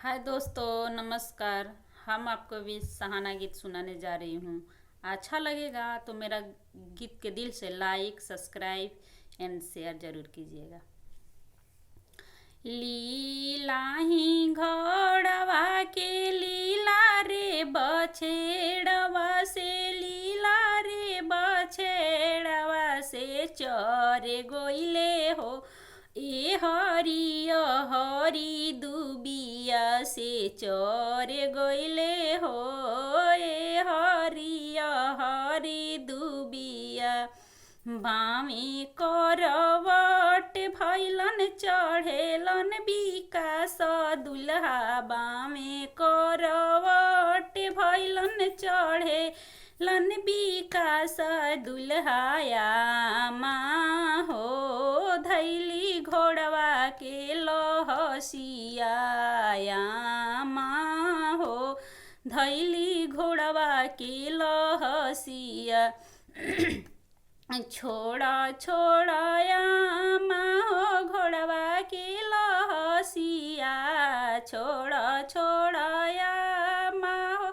हाय दोस्तों, नमस्कार। हम आपको भी सहाना गीत सुनाने जा रही हूँ। अच्छा लगेगा तो मेरा गीत के दिल से लाइक, सब्सक्राइब एंड शेयर जरूर कीजिएगा। लीला ही घोड़वा के लीला रे बछेड़वा से, लीला रे बछेड़वा से चरे गोइले हो। ए हरिय हरि दुबिया से चरे गोइले हो। ए हरिय हरि दुबिया बामी करवट भैलन चढ़ेलन विकास दुल्हा। बामे करवट भैलन चढ़ेलन विकास दुल्हाया। माँ हो धैली घोड़वा के लहसिया। माँ हो धैली घोड़वा के लहसिया। छोड़ा छोड़ाया माँ हो घोड़वा के लहसिया। छोड़ा छोड़ाया माँ हो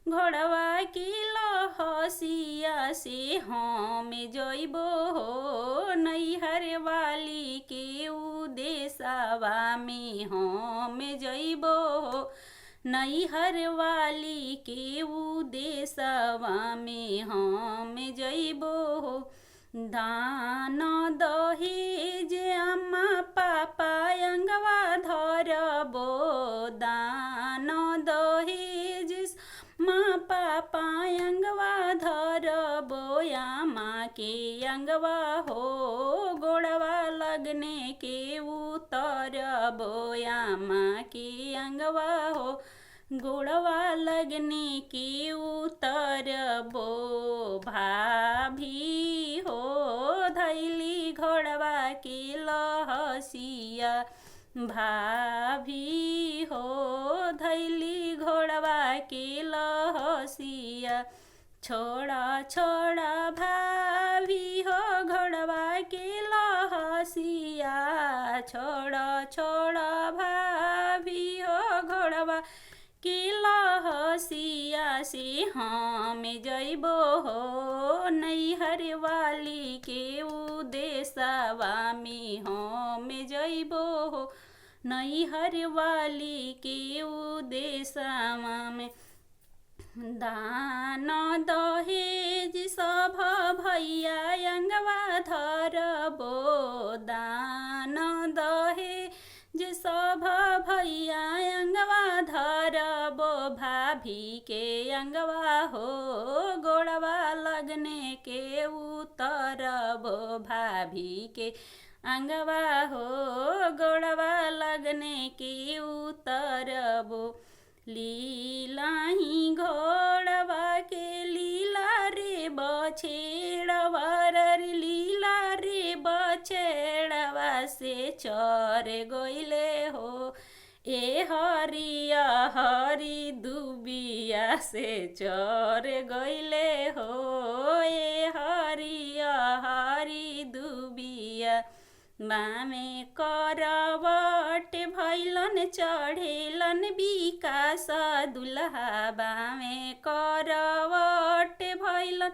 घोड़वा के लहसिया से हम जइबो हो। नैहर वाली के उदेशवा में हम जइबो हो। नैहर वाली के उदेशवा में हम जइबो हो। दान दहेज अम्मा पापा अंगवा धरबो। दान दहेज माँ पापा अंगवा धरबो। अम्मा के अंगवा हो गोड़वा लगने के उतरबो। अम्मा के अंगवा हो गोड़वा लगने के उतरबो। भाभी हो धैली घोड़वा के लहसिया। भाभी हो धैली घोड़वा के लहसिया। छोड़ा छोड़ा भाभी हो घोड़वा के लहसिया। छोड़ा छोड़ा भाभी हो घोड़वा के लहसिया से हम जइबो हो। नैहर वाली के उदेशवा में हम जइबो हो। नैहर वाली के उदेशवा में दान दहेज सब भैया अंगवा धरबो। दान दहेज सब भैया अंगवा धरबो। भाभी के अंगवा हो गोड़वा लगने के उतरबो। भाभी के अंगवा हो गोड़वा लगने के उतरबो। लीला ही घोड़वा के लीला रे बछेड़वा रे। लीला रे बछेड़वा से चर गोइले हो। ए हरिया हरि दुबिया से चर गइले हो। ए हरिया हरि दुबिया बामे करवट भैलन चढ़ेलन विकास दुल्हा। बामे करवट भैलन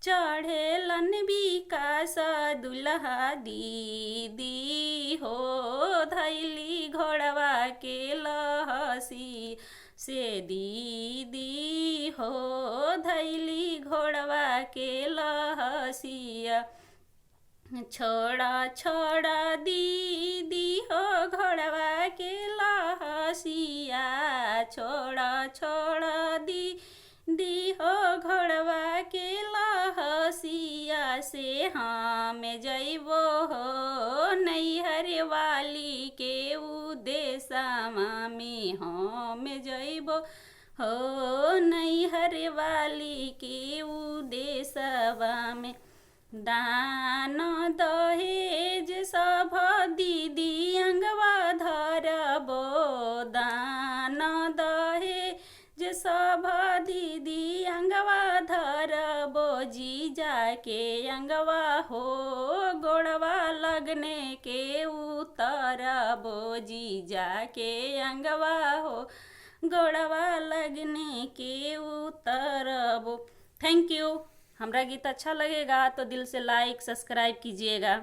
चढ़ेलन विकास दुल्हा। दीदी हो धैली घोड़वा के लहसी से। दीदी हो धैली घोड़वा के लहसिया। छोड़ा छोड़ा दीदी हो घोड़वा के लहसिया। छोड़ा छोड़ा दीदी हो घोड़वा के लहसिया से हम जइबो हो। नैहर वाली के उदेशवा में हम जइबो हो। नैहर वाली के उदेशवा में दान दहेज सब दीदी अंगवा धरबो। दान दहेज सब दीदी अंगवा धरबो। जीजा के अंगवा हो गोड़वा लगने के उत उतरबो जीजा के अंगवा हो, गोड़वा लगने के उतरबो। Thank you. हमारा गीत अच्छा लगेगा तो दिल से लाइक सब्सक्राइब कीजिएगा।